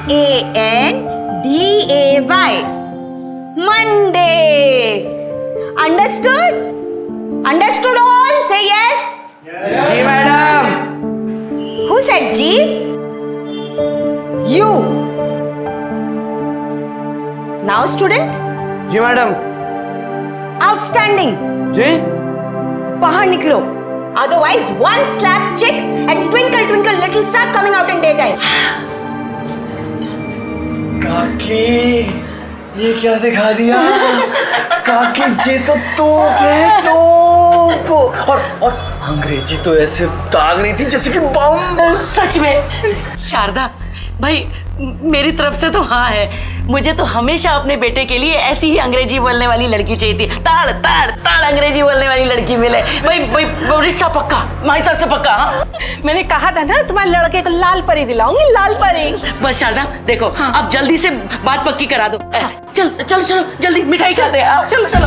MANDAY. Monday. Understood? Understood all? Say yes. जी madam. Who said G? You. Now student. जी madam. Outstanding. जी। बाहर निकलो. Otherwise, one slap chick and twinkle twinkle little star coming out in daytime. काकी ये क्या दिखा दिया? काकी जी तो तोप है, तोप। और अंग्रेजी तो ऐसे दाग रही थी जैसे कि बम। सच में शारदा भाई, मेरी तरफ से तो हाँ है। मुझे तो हमेशा अपने बेटे के लिए ऐसी ही अंग्रेजी बोलने वाली लड़की चाहिए थी। ताड़ ताड़ ताड़ अंग्रेजी बोलने वाली लड़की मिले भाई रिश्ता पक्का, हमारी तरफ से पक्का। हाँ? मैंने कहा था ना तुम्हारे लड़के को लाल परी दिलाऊंगी, लाल परी। बस शारदा देखो, अब जल्दी से बात पक्की करा दो। चल चलो चलो जल्दी मिठाई खाते हैं। चलो चलो।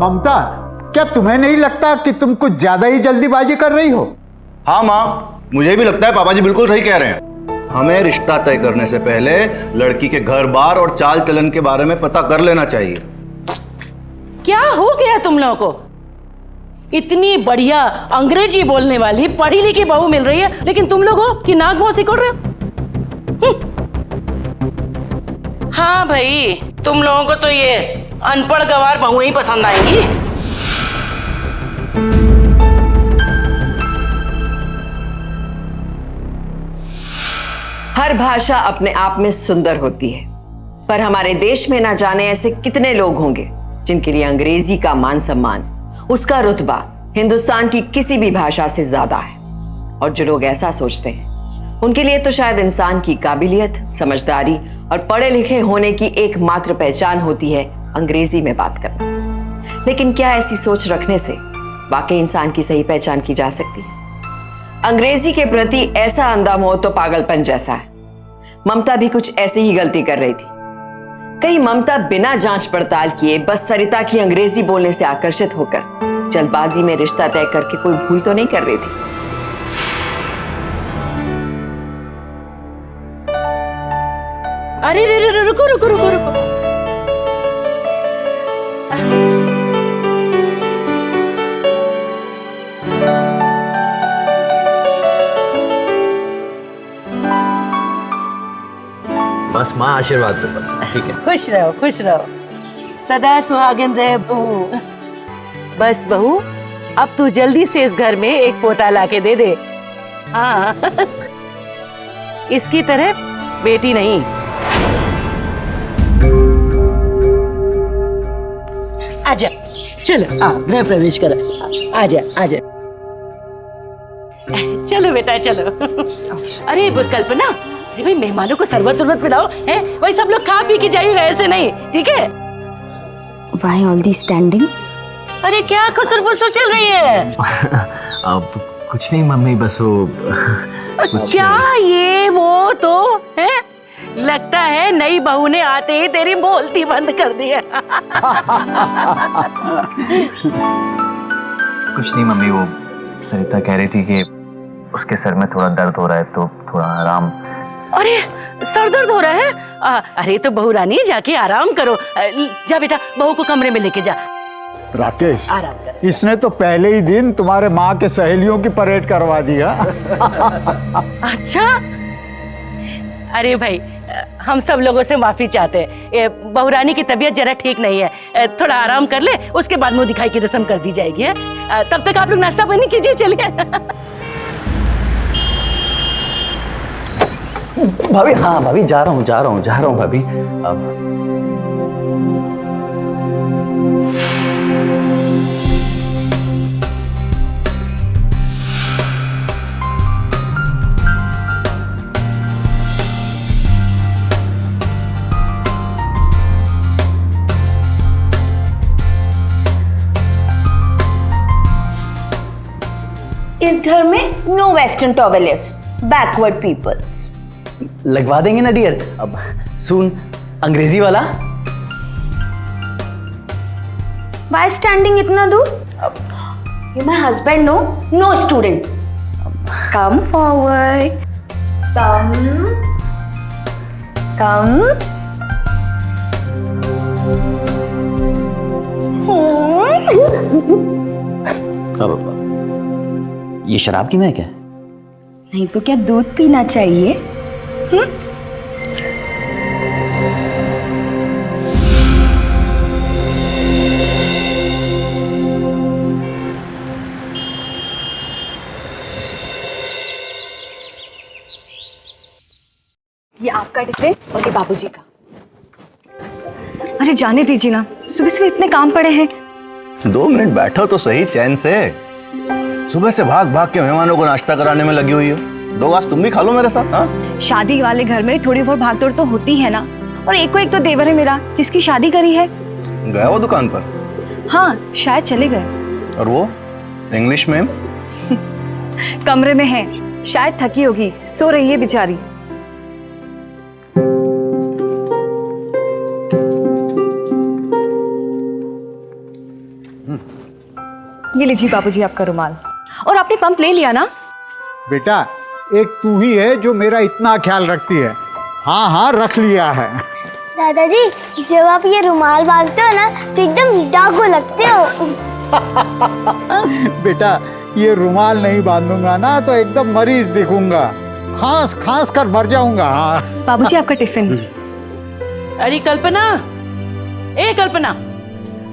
ममता, क्या तुम्हें नहीं लगता कि तुम कुछ ज्यादा ही जल्दीबाजी कर रही हो? हाँ माँ, मुझे भी लगता है पापा जी बिल्कुल सही कह रहे हैं। हमें रिश्ता तय करने से पहले लड़की के घर बार और चाल चलन के बारे में पता कर लेना चाहिए। क्या हो गया तुम लोगों को? इतनी बढ़िया अंग्रेजी बोलने वाली पढ़ी लिखी बहू मिल रही है, लेकिन तुम लोग हो कि नाक मुंह सिकोड़ रहे हो। हाँ भाई, तुम लोगों को तो ये अनपढ़ गवार बहुएं ही पसंद आएंगी। हर भाषा अपने आप में सुंदर होती है, पर हमारे देश में ना जाने ऐसे कितने लोग होंगे जिनके लिए अंग्रेजी का मान सम्मान, उसका रुतबा हिंदुस्तान की किसी भी भाषा से ज्यादा है। और जो लोग ऐसा सोचते हैं उनके लिए तो शायद इंसान की काबिलियत, समझदारी और पढ़े लिखे होने की एकमात्र पहचान होती है अंग्रेजी में बात करना। लेकिन क्या ऐसी सोच रखने से वाकई इंसान की सही पहचान की जा सकती है? अंग्रेजी के प्रति ऐसा अंधा मोह तो पागलपन जैसा है। ममता भी कुछ ऐसी ही गलती कर रही थी। कहीं ममता बिना जांच पड़ताल किए बस सरिता की अंग्रेजी बोलने से आकर्षित होकर जल्दबाजी में रिश्ता तय करके कोई भूल तो नहीं कर रही थी? अरे रे रुको रुको रुको रुको। बस माँ आशीर्वाद दो बस, ठीक है। खुश रहो खुश रहो, सदा सुहागिन रहे बहू। बस बहू, अब तू जल्दी से इस घर में एक पोता लाके दे दे। हाँ इसकी तरह बेटी नहीं। आजा चलो, मैं प्रवेश करो। आजा आजा, चलो बेटा चलो। अरे कल्पना, भाई मेहमानों को शरबत उरबत पिलाओ, है भाई सब लोग खा पी के जाइएगा, ऐसे नहीं, ठीक है? Why all these standing? अरे क्या खुसर फुसर चल रही है? अब कुछ नहीं मम्मी, बस वो क्या ये वो तो है? लगता है नई बहू ने आते ही तेरी बोलती बंद कर दी है। कुछ नहीं मम्मी, वो सरिता कह रही थी कि उसके सर में थोड़ा दर्द हो रहा है तो थोड़ा आराम। अरे सर दर्द हो रहा है? अरे तो बहू रानी जाके आराम करो। जा बेटा, बहू को कमरे में लेके जा। राकेश, आराम कर। इसने तो पहले ही दिन तुम्हारे माँ के सहेलियों की परेड करवा दिया। अच्छा, अरे भाई हम सब लोगों से माफी चाहते हैं। बहू रानी की तबीयत जरा ठीक नहीं है, थोड़ा आराम कर ले, उसके बाद मुंह दिखाई की रस्म कर दी जाएगी। है तब तक आप लोग नाश्ता पानी कीजिए, चलिए। भाभी, हाँ भाभी, जा रहा हूँ भाभी। अब इस घर में no western toilets, backward peoples. लगवा देंगे ना डियर। अब सुन, अंग्रेजी वाला। Why standing इतना दूर? You my husband, no? No student. Come forward. Come. Come. ये शराब की महक है। नहीं तो क्या दूध पीना चाहिए? ये आपका टिफिन और ये बाबूजी का। अरे जाने दीजिए ना, सुबह सुबह इतने काम पड़े हैं। 2 मिनट बैठो तो सही चैन से। सुबह से भाग भाग के मेहमानों को नाश्ता कराने में लगी हुई हो। 2 घास तुम भी खा लो मेरे साथ। हाँ, शादी वाले घर में थोड़ी बहुत भागदौड़ तो होती है ना। और एक को एक तो देवर है मेरा, जिसकी शादी करी है। गया वो दुकान पर? हाँ, शायद चले गए। और वो इंग्लिश मैम? कमरे में है, शायद थकी होगी, सो रही है बेचारी। ये लीजिए बाबूजी आपका रुमाल। और आपने पंप ले लिया ना? बेटा, एक तू ही है जो मेरा इतना ख्याल रखती है। हाँ हाँ, रख लिया है। दादाजी, जब आप ये रुमाल बांधते हो ना तो एकदम डाकू लगते हो। बेटा, ये रुमाल नहीं बांधूंगा ना तो एकदम मरीज दिखूंगा, खास खास कर मर जाऊंगा। हाँ। बाबूजी आपका टिफिन। अरे कल्पना, ए कल्पना,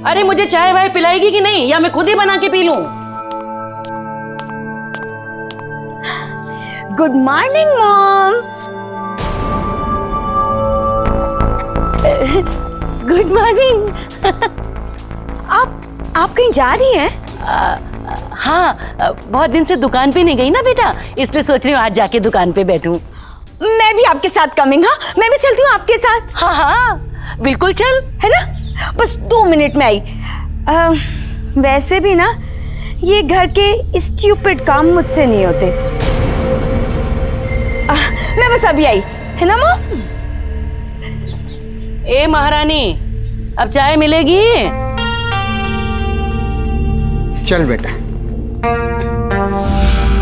अरे मुझे चाय वाय पिलाएगी कि नहीं, या मैं खुद ही बना के पी लूं? Good morning mom. Good morning. आप कहीं जा रही हैं? हाँ, बहुत दिन से दुकान पे नहीं गई ना बेटा, इसलिए सोच रही हूँ आज जाके दुकान पे बैठूं। मैं भी आपके साथ कमिंग। हाँ, मैं भी चलती हूँ आपके साथ। हाँ हाँ बिल्कुल चल। है ना? बस 2 मिनट में आई। वैसे भी ना ये घर के स्टूपिड काम मुझसे नहीं होते। मैं बस अभी आई, है ना मॉम? ए महारानी, अब चाय मिलेगी? चल बेटा।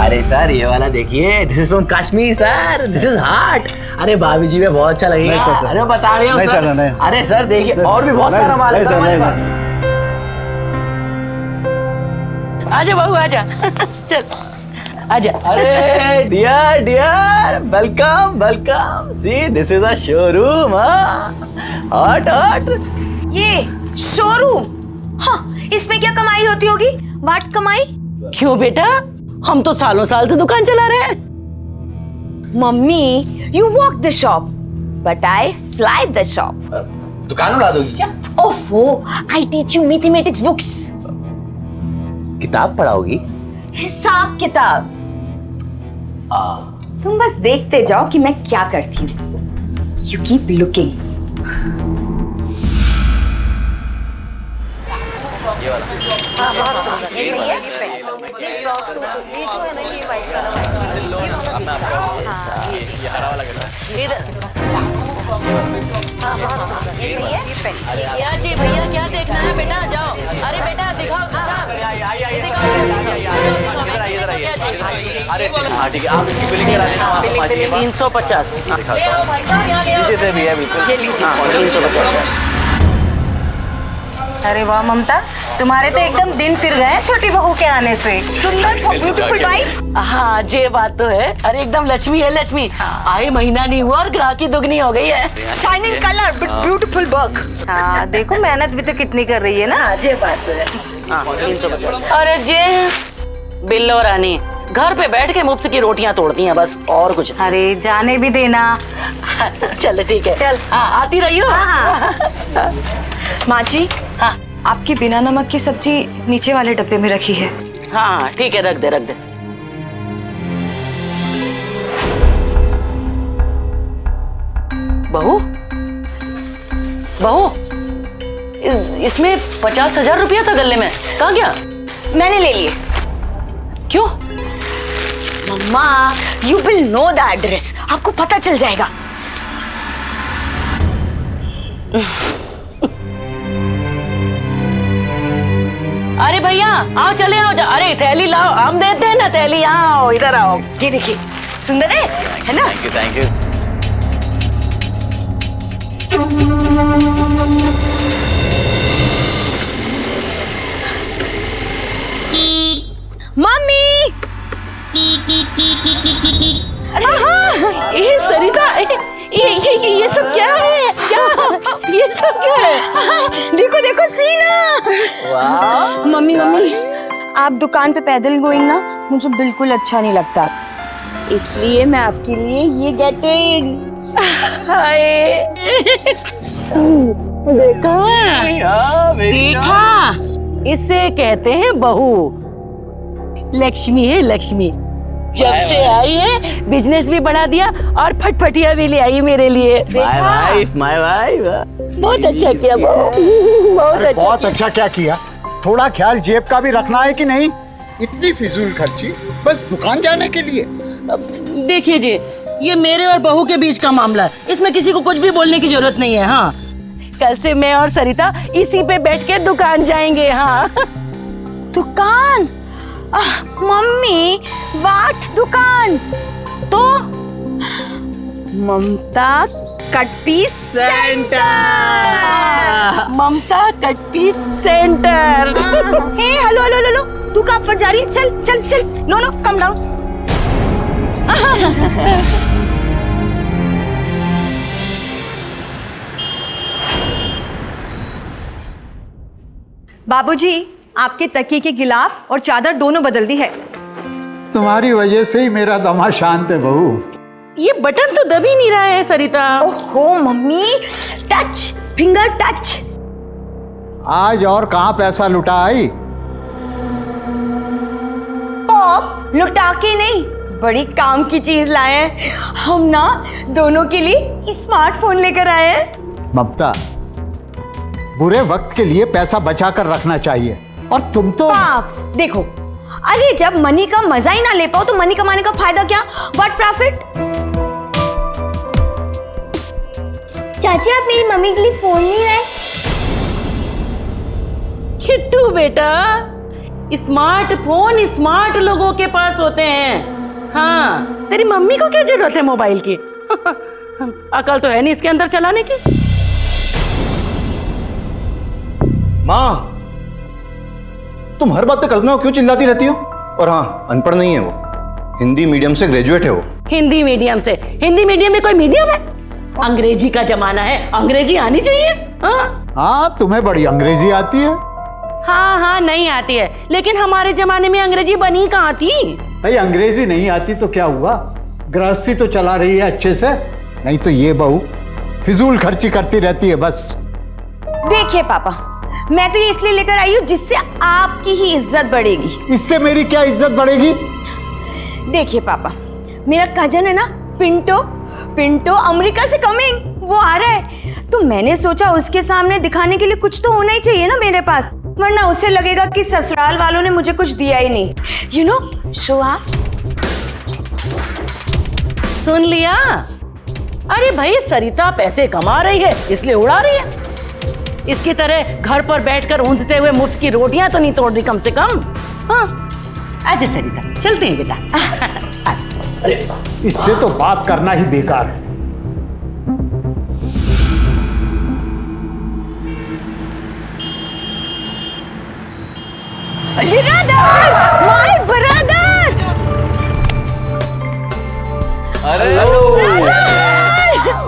अरे सर, ये वाला देखिए, this is from Kashmir sir, this is heart. अरे भाभी जी में बहुत अच्छा लगेगा। नहीं सर, अरे बता रहे हो नहीं सर। सर, नहीं। अरे सर देखिए, और भी बहुत सारा माल है सर हमारे पास। आजा बहू आजा। चल आजा। अरे dear dear, welcome welcome. See this is a showroom. Hot hot. ये शोरूम? हाँ, इसमें क्या कमाई होती होगी? वाट कमाई? क्यों बेटा, हम तो सालों साल से दुकान चला रहे हैं। Mummy, you walk the shop, but I fly the shop. दुकान उड़ा दोगी क्या? ओफो, I teach you mathematics books. किताब पढ़ाओगी? हिसाब किताब। तुम बस देखते जाओ कि मैं क्या करती हूँ। You keep looking. जी भैया, क्या देखना है बेटा? जाओ। अरे बेटा दिखाओ तो। अरे हाँ ठीक है, आप इसकी बिलिंग करा देना। 350। नीचे से भी है बिल्कुल। ये लीजिए। हाँ, 350। अरे वाह ममता, तुम्हारे तो एकदम दिन फिर गए छोटी बहू के आने से। सुंदर ब्यूटीफुल वाइफ। हाँ ये बात तो है। अरे एकदम लक्ष्मी है लक्ष्मी। आए महीना नहीं हुआ और ग्राहकी दुगनी हो गई है। Shining colour but beautiful work. हाँ देखो, मेहनत भी तो कितनी कर रही है ना। हाँ ये बात तो है। हाँ 350। अरे जे बिल्लो रानी घर पे बैठ के मुफ्त की रोटियां तोड़ती हैं बस, और कुछ नहीं। अरे जाने भी देना। चल ठीक है। चल हाँ, आती रहियो। माँ जी, हाँ आपकी बिना नमक की सब्जी नीचे वाले डब्बे में रखी है। हाँ ठीक है, रख दे रख दे। बहू बहू, इसमें 50,000 रुपया था गले में, कहाँ गया? मैंने ले लिए। क्यों? मम्मा, you will know the address. आपको पता चल जाएगा। अरे भैया आओ चले आओ अरे थैली लाओ, हम देते हैं ना थैली, आओ इधर आओ। ये देखिए सुंदर है ना? Thank you. मम्मी ये सरिता ये सब क्या है? ये सब क्या है? देखो देखो सीना। मम्मी आप दुकान पे पैदल गोइंग ना मुझे बिल्कुल अच्छा नहीं लगता, इसलिए मैं आपके लिए ये गेटिंग। देखा इसे कहते हैं बहू, लक्ष्मी है लक्ष्मी। जब से आई है बिजनेस भी बढ़ा दिया और फटफटिया भी ले आई मेरे लिए। My wife. बहुत अच्छा किया बहू, बहुत अच्छा क्या किया। थोड़ा ख्याल जेब का भी रखना है कि नहीं? इतनी फिजूल खर्ची बस दुकान जाने के लिए। देखिए जी, ये मेरे और बहू के बीच का मामला है, इसमें किसी को कुछ भी बोलने की जरूरत नहीं है। हाँ, कल से मैं और सरिता इसी पे बैठ के दुकान जाएंगे। हाँ दुकान? मम्मी वाट दुकान? तो ममता कट पीस सेंटर। ममता कट पीस सेंटर। हे हेलो हेलो हेलो, तू कहाँ पर जा रही है? चल चल चल, नो नो कम डाउन। बाबूजी, आपके तकिए के गिलाफ और चादर दोनों बदल दी है। तुम्हारी वजह से ही मेरा दमा शांत है बहू। ये बटन तो दब ही नहीं रहा है सरिता। ओहो मम्मी, टच फिंगर टच। आज और कहाँ पैसा लुटा आई? पॉप्स लुटा के नहीं, बड़ी काम की चीज लाए हैं। हम ना दोनों के लिए स्मार्टफोन लेकर आए हैं। ममता, बुरे वक्त के लिए पैसा बचा कर रखना चाहिए, और तुम तो पॉप्स देखो, अरे जब मनी का मजा ही ना ले पाओ तो मनी कमाने का फायदा क्या? What profit? चाची आप मेरी मम्मी के लिए फोन नहीं लाए? किट्टू बेटा, स्मार्टफोन स्मार्ट लोगों के पास होते हैं। हाँ, तेरी मम्मी को क्या जरूरत है मोबाइल की? अकल तो है नहीं इसके अंदर चलाने की। माँ, तुम हर बात पे कल्पना को क्यों चिल्लाती रहती हो? और हाँ, अनपढ़ नहीं है वो, हिंदी मीडियम से ग्रेजुएट है वो। हिंदी मीडियम से? हिंदी मीडियम में कोई मीडियम है? अंग्रेजी का जमाना है, अंग्रेजी आनी चाहिए। हाँ, तुम्हें बड़ी अंग्रेजी आती है। हाँ नहीं आती है, लेकिन हमारे जमाने में अंग्रेजी बनी कहाँ थी? भाई अंग्रेजी नहीं आती तो क्या हुआ, गृहस्थी तो चला रही है अच्छे से। नहीं तो ये बहू फिजूल खर्ची करती रहती है बस। देखिए पापा, मैं तो ये इसलिए लेकर आई हूँ जिससे आपकी ही इज्जत बढ़ेगी। इससे मेरी क्या इज्जत बढ़ेगी? देखिए पापा, मेरा कजन है ना पिंटो अमेरिका से कमिंग, वो आ रहा है, तो मैंने सोचा उसके सामने दिखाने के लिए कुछ तो होना ही चाहिए ना मेरे पास, वरना उसे लगेगा कि ससुराल वालों ने मुझे कुछ दिया ही नहीं। You know, show off. सुन लिया? अरे भाई, सरिता पैसे कमा रही है इसलिए उड़ा रही है। इसकी तरह घर पर बैठकर ऊंधते हुए मुफ्त की रोटियां तो नहीं तोड़ रही कम से कम। हाँ, आजा सरिता, चलते हैं बेटा। इससे तो बात करना ही बेकार है। Brother, my brother.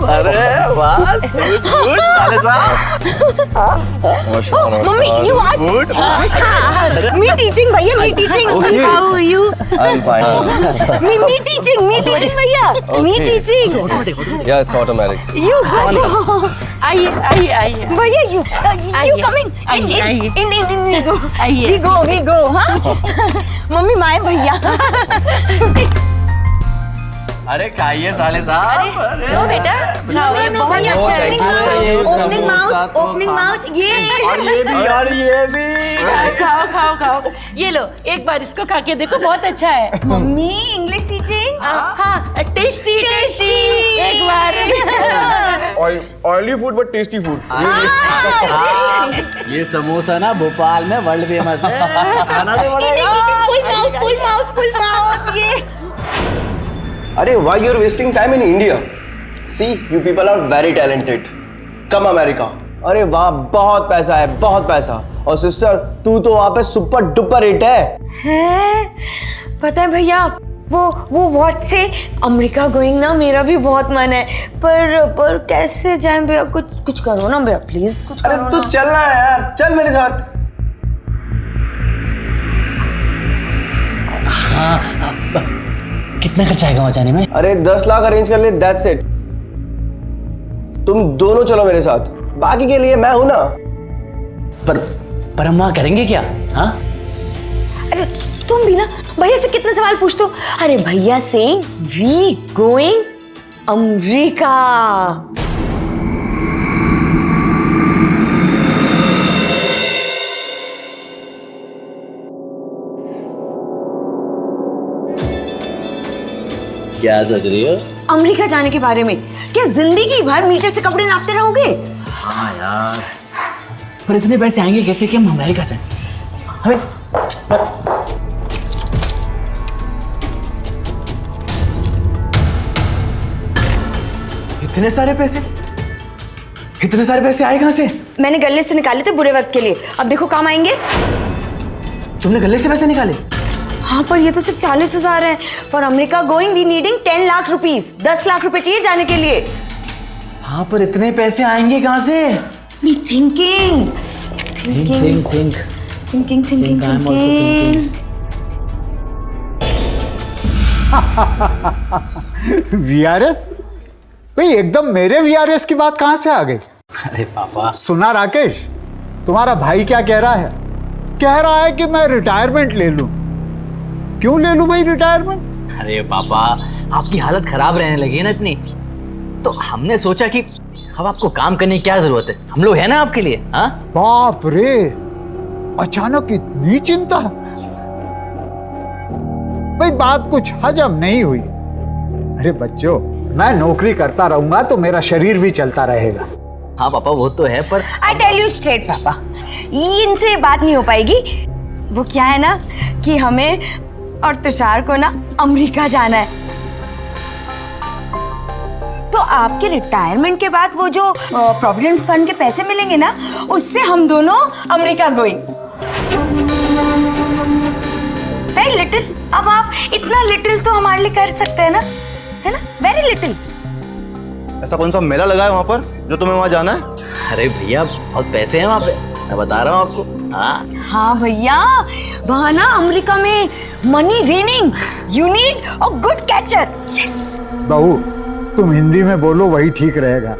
अरे वाह, गुड साले साहब। मम्मी यू आस्क मी टीचिंग भैया, me teaching. How are you? I am fine. Me teaching भैया, me teaching. Yeah it's automatic. You go. आइए भैया you coming in we go हाँ। मम्मी माय भैया। अरे खाइए साले साहब। लो बेटा, नो भैया, ओपनिंग माउथ ये भी खाओ। ये लो, एक बार इसको खा के देखो, बहुत अच्छा है। मम्मी इंग्लिश टीचिंग। हाँ, टेस्टी। एक बार। Oily food but tasty food. ये समोसा ना भोपाल में वर्ल्ड फेमस है। खाना तो पड़ेगा। फुल माउथ ये। अरे why you're wasting time in India? See, you people are very talented. Come America. अरे वहाँ बहुत पैसा है, बहुत पैसा। और सिस्टर तू तो वहाँ पे सुपर डुपर हिट है। पता है भैया, वो व्हाट से अमेरिका गोइंग ना मेरा भी बहुत मन है, पर कैसे जाए भैया? कुछ करो ना भैया, प्लीज कुछ करो। अरे तू चलना है यार, चल मेरे साथ। हाँ, कितना खर्चा आएगा वहाँ जाने में? अरे 10 लाख अरेंज कर ले, दैट्स इट। तुम दोनों चलो मेरे साथ, बाकी के लिए मैं हूं ना। पर हम वहाँ करेंगे क्या? हाँ? अरे तुम भी ना भैया से कितने सवाल पूछते हो। अरे भैया से वी गोइंग अमेरिका। क्या सोच रही हो? अमेरिका जाने के बारे में। क्या जिंदगी भर मीटर से कपड़े नापते रहोगे? हाँ यार, पर इतने पैसे आएंगे कैसे कि हम अमेरिका जाएं? हमें इतने सारे पैसे आए कहाँ से? मैंने गले से निकाले थे बुरे वक्त के लिए, अब देखो काम आएंगे। तुमने गले से पैसे निकाले? हाँ, पर ये तो सिर्फ 40,000 है। For America going we needing 10 lakh rupees. 10 lakh रुपए चाहिए जाने के लिए। हाँ, पर इतने पैसे आएंगे कहाँ से? Me thinking. वीआरएस? भाई एकदम मेरे वीआरएस की बात कहां से आ गई? अरे पापा, सुना राकेश, तुम्हारा भाई क्या कह रहा है? कह रहा है कि मैं रिटायरमेंट ले लूं। क्यों ले लूं भाई रिटायरमेंट? अरे पापा, आपकी हालत खराब रहने लगी है ना इतनी, तो हमने सोचा कि अब आपको काम करने की क्या जरूरत है, हम लोग हैं ना आपके लिए। हाँ? बाप रे, अचानक इतनी चिंता? भाई बात कुछ हजम नहीं हुई। अरे बच्चों, मैं नौकरी करता रहूंगा तो मेरा शरीर भी चलता रहेगा। हाँ पापा, वो तो है, पर आई टेल यू स्ट्रेट पापा, इनसे बात नहीं हो पाएगी। वो क्या है ना कि हमें और तुषार को ना अमेरिका जाना है, तो आपके रिटायरमेंट के बाद वो जो प्रोविडेंट फंड के पैसे मिलेंगे ना, उससे हम दोनों अमेरिका गोइंग। Very little. अब आप इतना लिटिल तो हमारे लिए कर सकते हैं ना, है ना? Very little. ऐसा कौन सा मेला लगा है वहाँ पर जो तुम्हें वहाँ जाना है? अरे भैया, बहुत पैसे हैं वहाँ पे, मैं बता रहा हूँ आपको। हाँ भैया, वहाँ ना अमेरिका में money raining, you need a good catcher. Yes. बहू, तुम हिंदी में बोलो, वही ठीक रहेगा।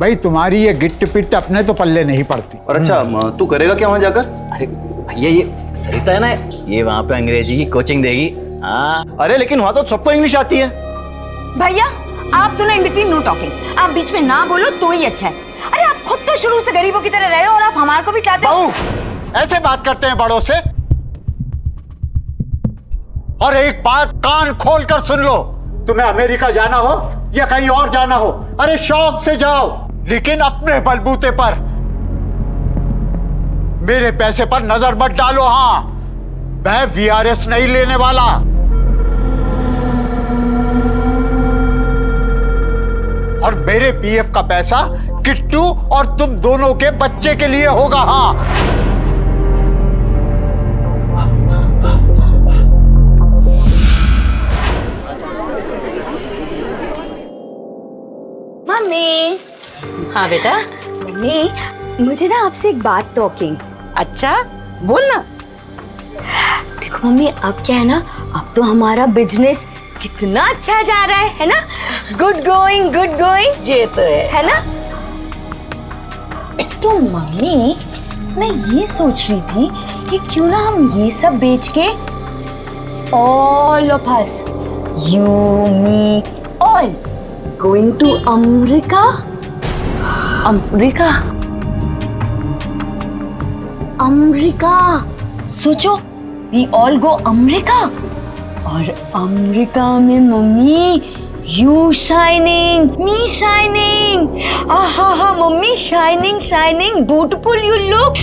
भाई तुम्हारी ये गिट्ट पिट अपने तो पल्ले नहीं पड़ती। और अच्छा, तू करेगा क्या वहाँ जाकर? अरे भैया, ये सरिता है ना, ये वहाँ पे अंग्रेजी की कोचिंग देगी। हाँ। अरे लेकिन वहाँ तो सबको इंग्लिश आती है। भैया आप दोनों इन बिटवीन नो टॉकिंग। आप बीच में ना बोलो तो ही अच्छा है। अरे आप खुद तो शुरू से गरीबों की तरह रहे हो और आप हमारे को भी चाहते हो। बहू, ऐसे बात करते हैं बड़ों से? और एक बात कान खोल कर सुन लो, तुम्हें अमेरिका जाना हो या कहीं और जाना हो, अरे शौक से जाओ, लेकिन अपने बलबूते पर। मेरे पैसे पर नजर मत डालो। हाँ, मैं वीआरएस नहीं लेने वाला। और मेरे पीएफ का पैसा किट्टू और तुम दोनों के बच्चे के लिए होगा। हाँ, मम्मी। हाँ बेटा। मम्मी, मुझे ना आपसे एक बात टॉकिंग। अच्छा, बोलना। देखो मम्मी, अब क्या है ना, अब तो हमारा बिजनेस कितना अच्छा जा रहा है ना? Good going. ये तो है ना? तो मम्मी, मैं ये सोच रही थी कि क्यों ना हम ये सब बेच के all of us, you me all, going to America. America सोचो, वी ऑल गो अमेरिका। और अमेरिका में mummy You shining, me shining. आहा mummy shining shining beautiful you look.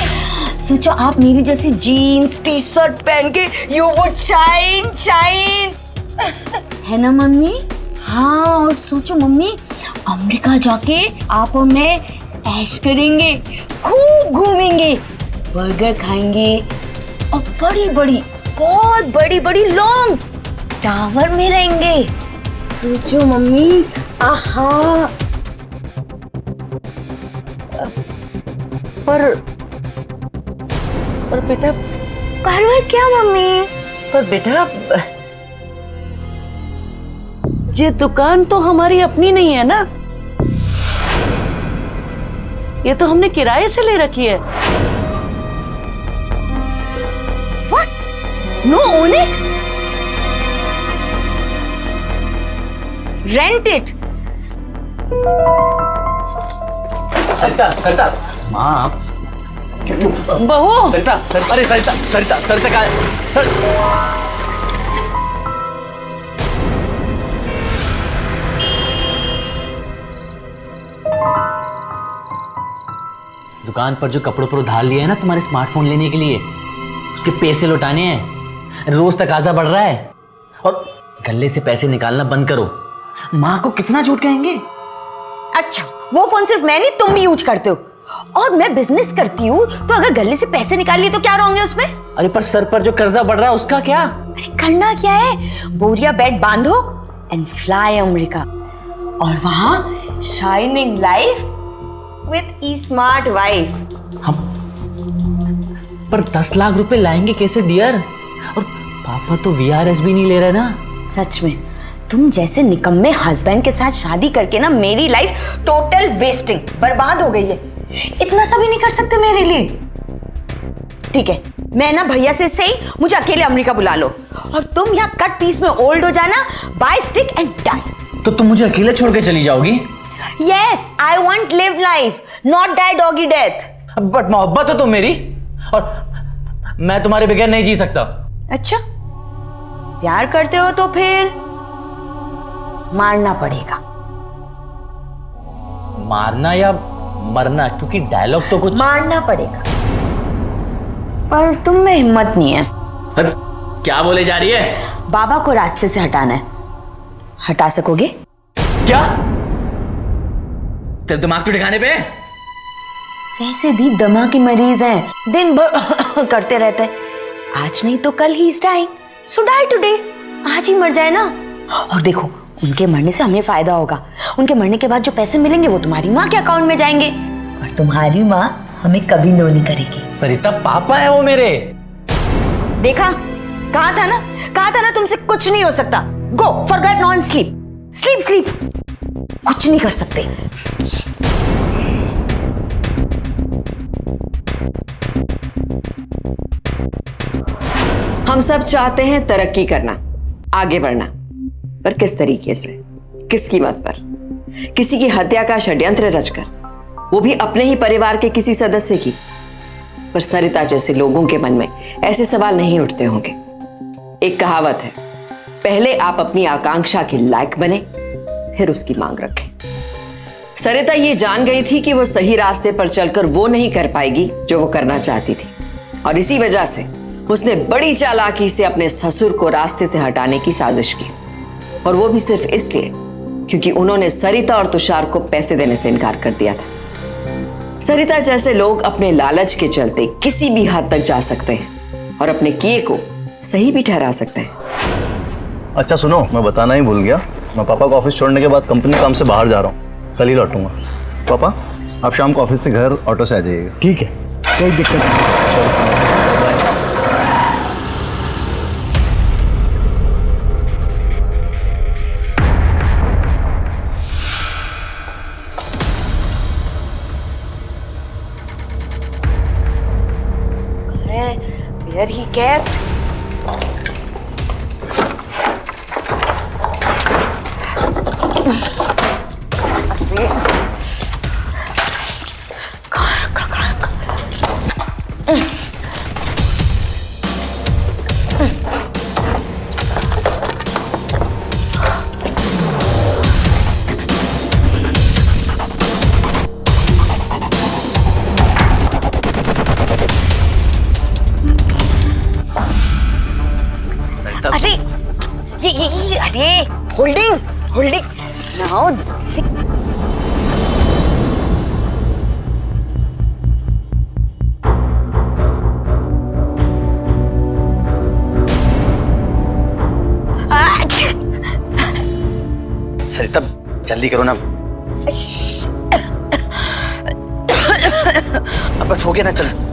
सोचो आप मेरी जैसी जीन्स टी शर्ट पहन के यू वुड शाइन शाइन, है ना मम्मी? हाँ, और सोचो मम्मी अमेरिका जाके आप और मैं ऐश करेंगे, खूब घूमेंगे, बर्गर खाएंगे और बड़ी बड़ी बहुत बड़ी बड़ी लॉन्ग टावर में रहेंगे. सोचो मम्मी. आहा. पर बेटा, पर क्या मम्मी? पर बेटा, ये दुकान तो हमारी अपनी नहीं है ना, ये तो हमने किराए से ले रखी है. What? No own it? Rent it? सरिता सरिता माँ, बहू, सरिता अरे सरिता सरिता सरिता का सर. दुकान पर जो कपड़ों पर उधार लिया है ना तुम्हारे स्मार्टफोन लेने के लिए, उसके पैसे लौटाने हैं. रोज तकाजा बढ़ रहा है और गले से पैसे निकालना बंद करो. माँ को कितना झूठ कहेंगे. अच्छा, वो फोन सिर्फ मैं नहीं तुम भी यूज करते हो, और मैं बिजनेस करती हूँ, तो अगर गले से पैसे निकाल लिए तो क्या होंगे उसमें? अरे पर सर पर जो कर्जा बढ़ रहा है उसका क्या? अरे करना क्या है, बोरिया बेड बांधो एंड फ्लाई अमेरिका, और वहां shining life with E smart wife. हम पर 10 लाख रुपए लाएंगे कैसे डियर? और पापा तो VRS भी नहीं ले रहे ना. सच में तुम जैसे निकम्मे हस्बैंड के साथ शादी करके ना मेरी लाइफ टोटल वेस्टिंग बर्बाद हो गई है. इतना सा भी नहीं कर सकते मेरे लिए? ठीक है, मैं ना भैया से सही मुझे अकेले अमेरिका बुला लो, और तुम यहाँ कट पीस में ओल्ड हो जाना, बाय स्टिक एंड डाई. तो तुम मुझे अकेले छोड़ के चली जाओगी? Yes, I want live life, not die doggy death. But मोहब्बत हो तुम मेरी, और मैं तुम्हारे बगैर नहीं जी सकता. अच्छा, प्यार करते हो तो फिर मारना पड़ेगा. मारना या मरना, क्योंकि डायलॉग तो कुछ. मारना पड़ेगा, पर तुम में हिम्मत नहीं है. अब क्या बोले जा रही है? बाबा को रास्ते से हटाना है. हटा सकोगे? क्या तेरे दिमाग तो ठिकाने पे? वैसे भी दमा के मरीज हैं, दिन भर करते रहते हैं. आज नहीं तो कल he is dying, so die today. आज ही मर जाए ना. और देखो, उनके मरने से हमें फायदा होगा. उनके मरने के बाद जो पैसे मिलेंगे वो तुम्हारी माँ के अकाउंट में जाएंगे, और तुम्हारी माँ हमें कभी नो नहीं करेगी. सरिता, पापा है वो मेरे. देखा, कहा था ना तुमसे कुछ नहीं हो सकता. Go forget non sleep sleep sleep. कुछ नहीं कर सकते. हम सब चाहते हैं तरक्की करना, आगे बढ़ना, पर किस तरीके से, किस कीमत पर? किसी की हत्या का षड्यंत्र रचकर, वो भी अपने ही परिवार के किसी सदस्य की. पर सरिता जैसे लोगों के मन में ऐसे सवाल नहीं उठते होंगे. एक कहावत है, पहले आप अपनी आकांक्षा के लायक बने, फिर उसकी मांग रखें. सरिता ये जान गई थी कि वो सही रास्ते पर चलकर वो नहीं कर पाएगी जो वो करना चाहती थी, और इसी वजह से उसने बड़ी चालाकी से अपने ससुर को रास्ते से हटाने की साजिश की. और वो भी सिर्फ इसलिए क्योंकि उन्होंने सरिता और तुषार को पैसे देने से इनकार कर दिया था. सरिता जैसे लोग अपने लालच के चलते किसी भी हद तक जा सकते हैं और अपने किए को सही भी ठहरा सकते हैं. अच्छा सुनो, मैं बताना ही भूल गया, मैं पापा को ऑफिस छोड़ने के बाद कंपनी काम से बाहर जा रहा हूँ. कल ही लौटूंगा. पापा, आप शाम को ऑफिस से घर ऑटो से आ जाइएगा. ठीक है, कोई दिक्कत नहीं. Where he kept? अरे होल्डिंग होल्डिंग नाउ सरिता जल्दी करो ना। अब बस हो गया ना, चलो।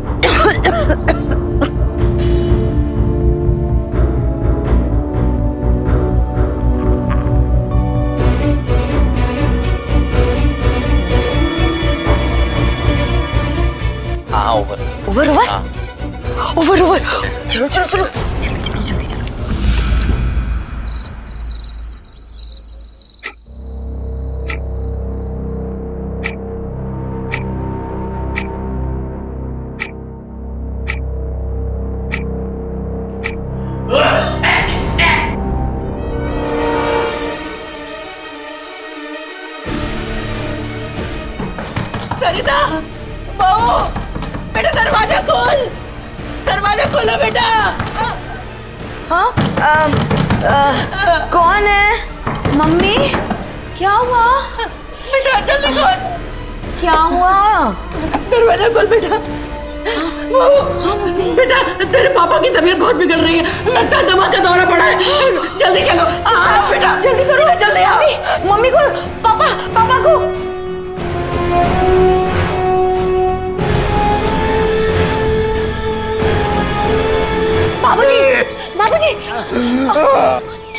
हाँ ओवर ओवर ओवर हाँ। ओवर ओवर चलो चलो चलो जल्दी चलो जल्दी चलो। सरिता बहू, बेटा दरवाजा खोलो बेटा। हाँ कौन है? मम्मी क्या हुआ? बेटा जल्दी खोल, क्या हुआ? दरवाजा खोल बेटा। बहू बेटा तेरे पापा की तबीयत बहुत बिगड़ रही है, लगता है दमा का दौरा पड़ा है। जल्दी चलो बेटा, जल्दी करो जल्दी आओ। मम्मी को पापा को बाबूजी बाबूजी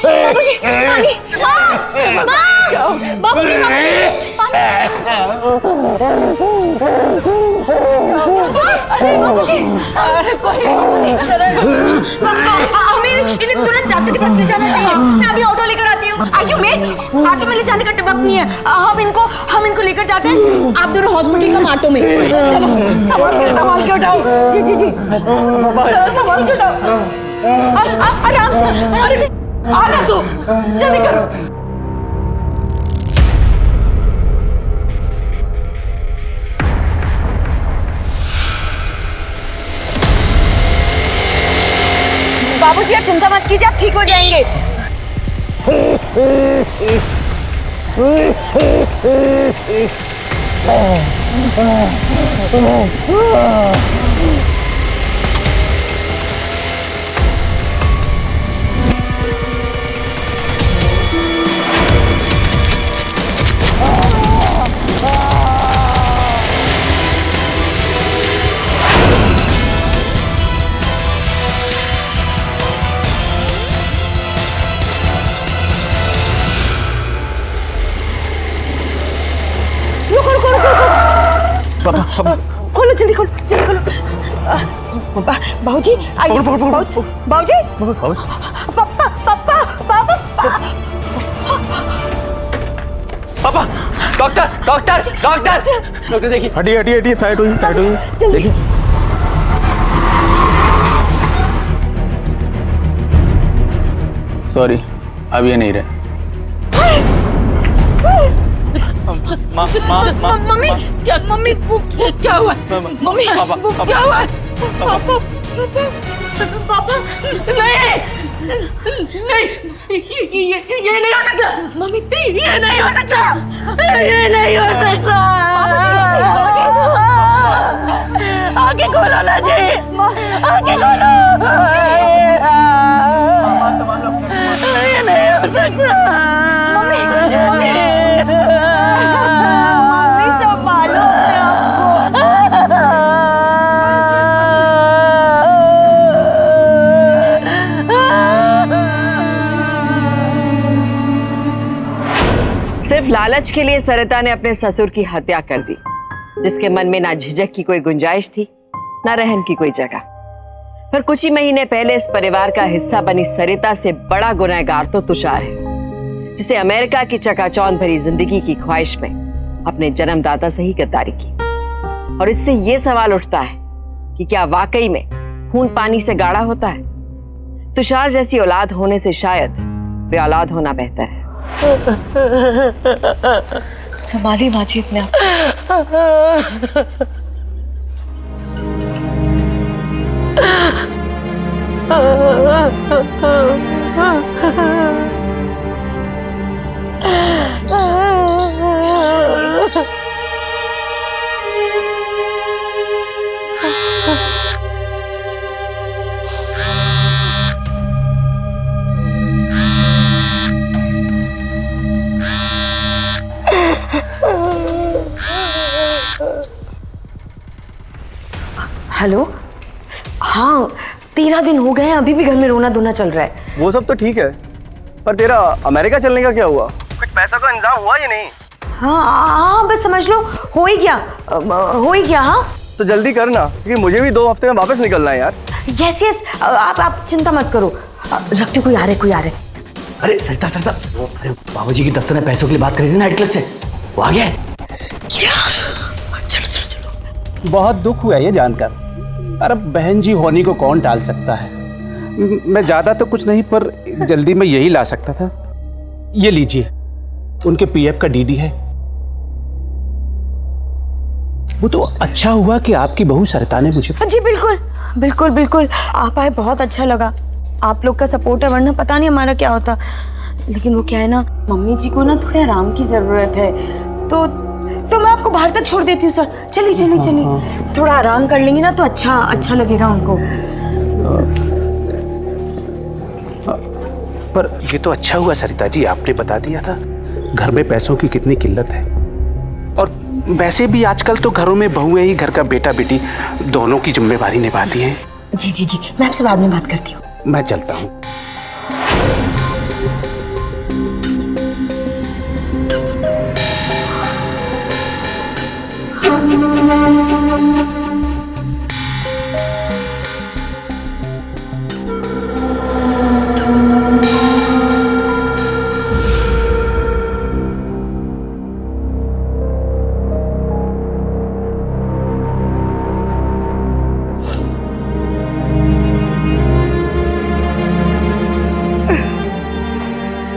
बाबूजी पानी, माँ बाबूजी आमिर इन्हें तुरंत डॉक्टर के पास ले जाना चाहिए। मैं अभी ऑटो लेकर आती हूँ। आयु में ऑटो में ले जाने का टबक नहीं है। हम इनको लेकर जाते हैं। आप दोनों हॉस्पिटल का ऑटो में चलो। संभाल के उठाओ। जी संभाल के उठाओ। आराम से आना तू, जल्दी करो। बाबूजी आप चिंता मत कीजिए, आप ठीक हो जाएंगे। खोलो जल्दी खोलो। बाबूजी आइए। बाबूजी पापा डॉक्टर देखिए। हटिए साइड हुई देखिए। सॉरी अब ये नहीं रहे। मम्मी क्या हुआ? मम्मी वो क्या हुआ? पापा नहीं ये नहीं हो सकता। मम्मी ये नहीं हो सकता। आगे खोलो ना जी, आगे खोलो। ये नहीं हो सकता। मम्मी संभालो अपने आप को। सिर्फ लालच के लिए सरिता ने अपने ससुर की हत्या कर दी, जिसके मन में ना झिझक की कोई गुंजाइश थी, ना रहम की कोई जगह। पर कुछ ही महीने पहले इस परिवार का हिस्सा बनी सरिता से बड़ा गुनहगार तो तुषार है, जिसे अमेरिका की चकाचौंध भरी जिंदगी की ख्वाहिश में अपने जन्मदाता से ही गद्दारी की। और इससे यह सवाल उठता है कि क्या वाकई में खून पानी से गाढ़ा होता है? तुषार जैसी औलाद होने से शायद वे औलाद होना बेहतर है। संभालिए माँ जी अपने आप। हेलो। हाँ 13 दिन हो गए हैं, अभी भी घर में रोना धोना चल रहा है। वो सब तो ठीक है, पर तेरा अमेरिका चलने का क्या हुआ? कुछ पैसा का इंतजाम हुआ या नहीं? हाँ बस समझ लो हो ही गया। हाँ तो जल्दी करना, क्योंकि मुझे भी 2 हफ्ते में वापस निकलना है यार। यस आप चिंता मत करो। रखते कोई आ रहे। अरे सरिता अरे बाबूजी की दफ्तर में पैसों के लिए बात करी थी ना नाइट क्लब से, वो आ गया है। क्या? चलो। बहुत दुख हुआ ये जानकर। अरे बहन जी होने को कौन टाल सकता है। मैं ज्यादा तो कुछ नहीं, पर जल्दी में यही ला सकता था। ये लीजिए, उनके पीएफ का डीडी है। वो तो अच्छा हुआ कि आपकी बहू सरिता ने मुझे। जी बिल्कुल आप आए, बहुत अच्छा लगा। आप लोग का सपोर्ट है, वरना पता नहीं हमारा क्या होता। लेकिन वो क्या है ना, मम्मी जी को ना थोड़े आराम की जरूरत है, तो मैं आपको बाहर तक छोड़ देती हूँ सर। चलिए। थोड़ा आराम कर लेंगे ना तो अच्छा लगेगा उनको। पर ये तो अच्छा हुआ सरिता जी, आपने बता दिया था घर में पैसों की कितनी किल्लत है। और वैसे भी आजकल तो घरों में बहुएं ही घर का बेटा बेटी दोनों की जिम्मेवारी निभाती हैं। जी मैं आपसे बाद में बात करती हूँ। मैं चलता हूँ।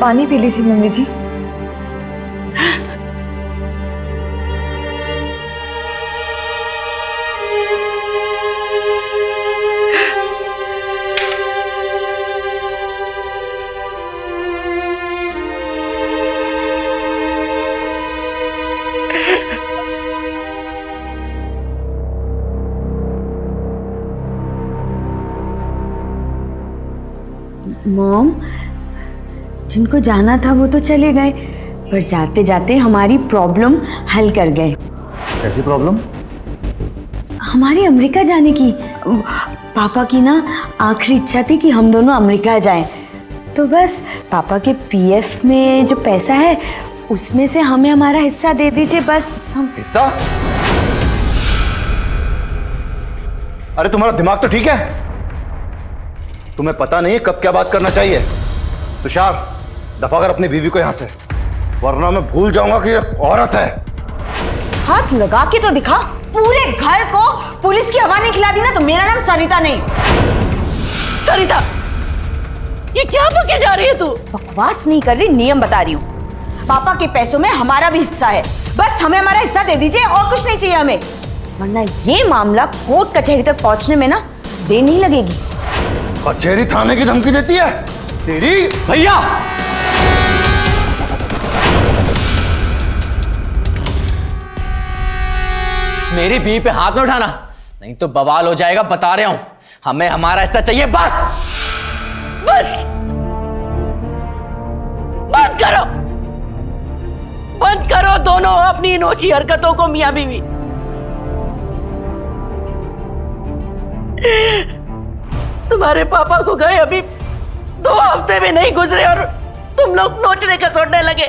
पानी पी लीजिए मम्मी जी। मॉम, जिनको जाना था वो तो चले गए, पर जाते जाते हमारी प्रॉब्लम हल कर गए। कैसी प्रॉब्लम? हमारी अमेरिका जाने की। पापा की ना आखिरी इच्छा थी कि हम दोनों अमेरिका जाएं। तो बस पापा के पीएफ में जो पैसा है उसमें से हमें हमारा हिस्सा दे दीजिए, बस हम। हिस्सा? अरे तुम्हारा दिमाग तो ठीक है? तुम्हें पता नहीं कब क्या बात करना चाहिए। तुषार, दफा कर अपनी बीवी को यहां से, वरना मैं भूल जाऊंगा कि एक औरत है। हाथ लगा के तो दिखा। पूरे घर को पुलिस की हवा नहीं खिला दी ना तो मेरा नाम सरिता नहीं। सरिता, ये क्या बके जा रही है तू? बकवास नहीं कर रही, नियम बता रही हूँ। पापा के पैसों में हमारा भी हिस्सा है, बस हमें हमारा हिस्सा दे दीजिए और कुछ नहीं चाहिए हमें, वरना ये मामला कोर्ट कचहरी तक पहुंचने में ना देर नहीं लगेगी। कचहरी थाने की धमकी देती है तेरी? भैया मेरी बीवी पे हाथ न उठाना, नहीं तो बवाल हो जाएगा, बता रहा हूं। हमें हमारा हिस्सा चाहिए, बस। बंद करो दोनों अपनी इन ओछी हरकतों को, मियां बीवी। तुम्हारे पापा को गए अभी 2 हफ्ते भी नहीं गुजरे और तुम लोग नोचने का सोचने लगे।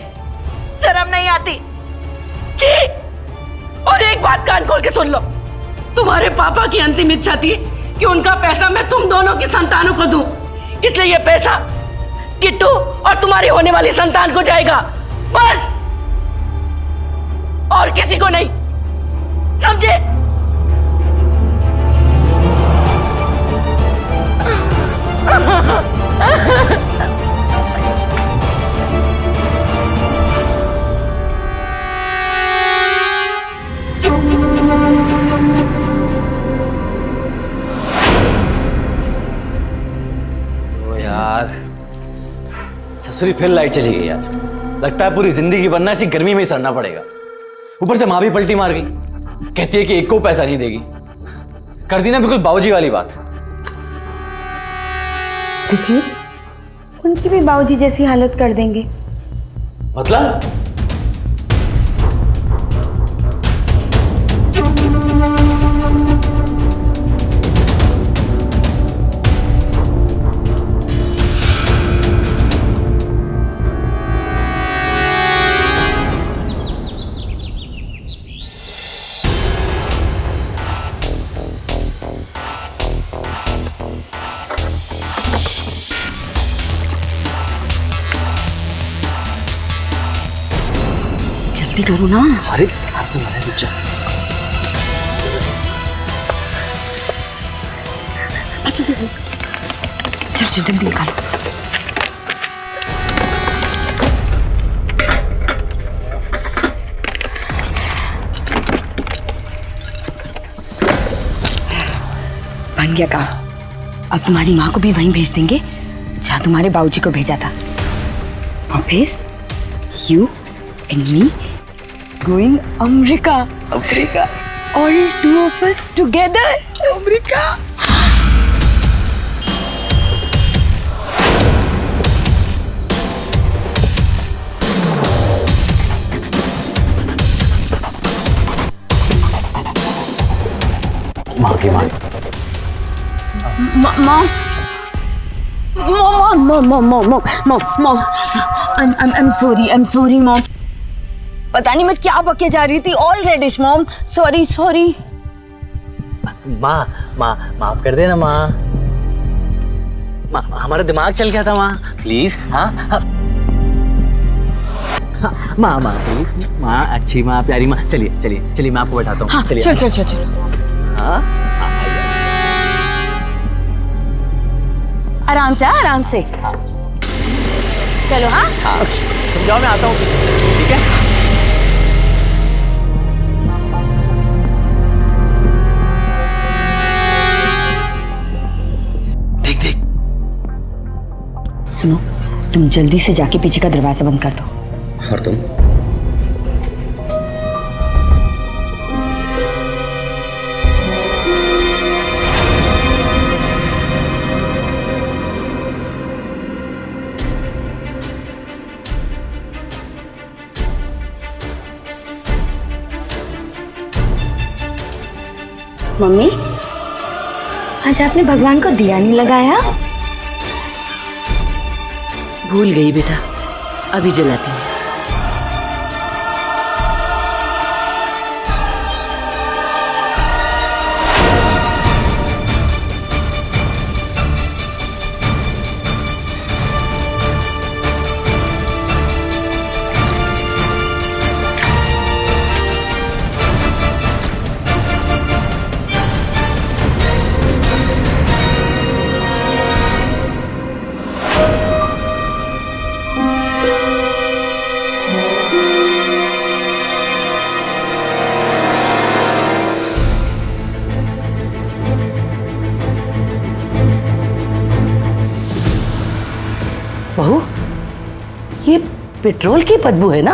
शर्म नहीं आती? जी। और एक बात कान खोल के सुन लो, तुम्हारे पापा की अंतिम इच्छा थी कि उनका पैसा मैं तुम दोनों की संतानों को दूं, इसलिए यह पैसा किट्टू और तुम्हारी होने वाली संतान को जाएगा, बस, और किसी को नहीं, समझे? यार ससुरी फिर लाइट चली गई यार। लगता है पूरी जिंदगी बनना ऐसी गर्मी में ही सड़ना पड़ेगा। ऊपर से माँ भी पलटी मार गई, कहती है कि एक को पैसा नहीं देगी। कर दी ना बिल्कुल बाबूजी वाली बात। तो फिर उनकी भी बाबूजी जैसी हालत कर देंगे। मतलब? जल्दी करो ना। अरे हाथ से मारा बच्चा। बस। चल जल्दी निकालो। बन गया काम। अब तुम्हारी माँ को भी वहीं भेज देंगे जहाँ तुम्हारे बाबूजी को भेजा था। और फिर you and me going America. All two of us together, America. माँ की माँ। Mom, I'm sorry, Mom. पता नहीं मैं क्या बके जा रही थी। All reddish, Mom. Sorry. माँ माफ कर देना माँ। माँ हमारा दिमाग चल गया था माँ, प्लीज। हाँ माँ प्लीज माँ, अच्छी माँ, प्यारी माँ। चलिए मैं आपको बैठाता हूँ। हाँ, चलिए चल। हाँ आराम से। चलो। हाँ तुम जाओ, मैं आता हूँ, ठीक है। देख सुनो, तुम जल्दी से जाके पीछे का दरवाजा बंद कर दो। और तुम? मम्मी, आज आपने भगवान को दिया नहीं लगाया? भूल गई बेटा, अभी जलाती हूँ। बहू, ये पेट्रोल की बदबू है ना?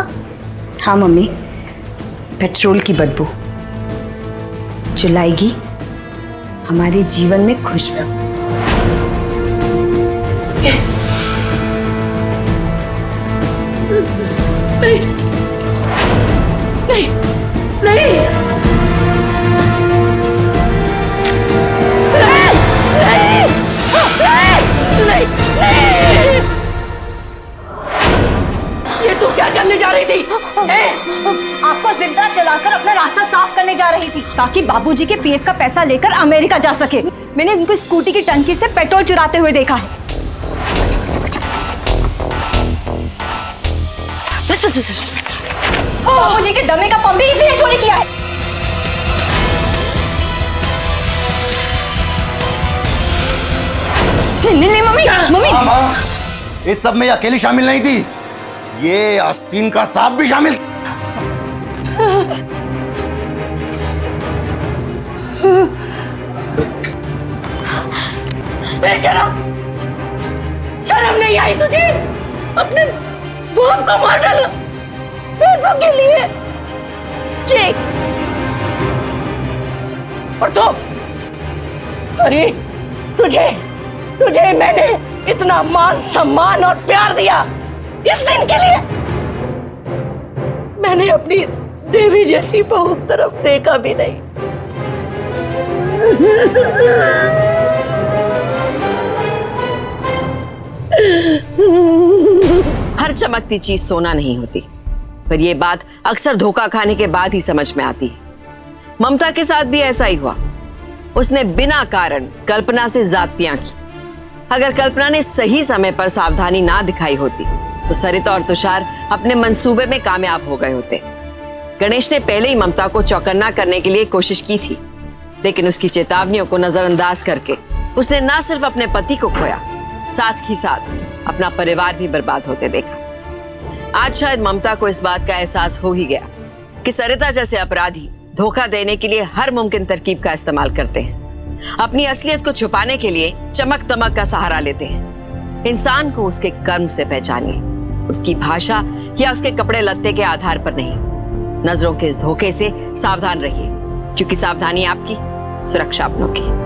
हाँ मम्मी, पेट्रोल की बदबू जो लाएगी हमारे जीवन में खुशबू। नहीं। ये तू क्या करने जा रही थी? आपको जिंदा जलाकर अपना रास्ता साफ करने जा रही थी ताकि बाबूजी के पीएफ का पैसा लेकर अमेरिका जा सके। मैंने इनको स्कूटी की टंकी से पेट्रोल चुराते हुए देखा है। बस। बाबूजी के दमे का पंप भी इसी ने चोरी किया है। नहीं मम्मी। माँ, इस सब में ये अकेली शामिल नहीं थी, ये आस्तीन का सांप भी शामिल। शर्म नहीं आई तुझे? अपने बाप को मार डाला पैसों के लिए। ठीक। और तो अरे तुझे मैंने इतना मान सम्मान और प्यार दिया इस दिन के लिए। मैंने अपनी देवी जैसी बहू तरफ देखा भी नहीं। हर चमकती चीज सोना नहीं होती, पर यह बात अक्सर धोखा खाने के बाद ही समझ में आती है। ममता के साथ भी ऐसा ही हुआ। उसने बिना कारण कल्पना से ज्यादतियां की। अगर कल्पना ने सही समय पर सावधानी ना दिखाई होती तो सरिता और तुषार अपने मंसूबे में कामयाब हो गए होते। गणेश ने पहले ही ममता को चौकन्ना करने के लिए कोशिश की थी, लेकिन उसकी चेतावनियों को नजरअंदाज करके उसने न सिर्फ अपने पति को खोया, साथ ही साथ अपना परिवार भी बर्बाद होते देखा। आज शायद ममता को इस बात का एहसास हो ही गया कि सरिता जैसे अपराधी धोखा देने के लिए हर मुमकिन तरकीब का इस्तेमाल करते हैं। अपनी असलियत को छुपाने के लिए चमक दमक का सहारा लेते हैं। इंसान को उसके कर्म से पहचानिए, उसकी भाषा या उसके कपड़े लत्ते के आधार पर नहीं। नजरों के इस धोखे से सावधान रहिए, क्योंकि सावधानी आपकी, सुरक्षा अपनों की।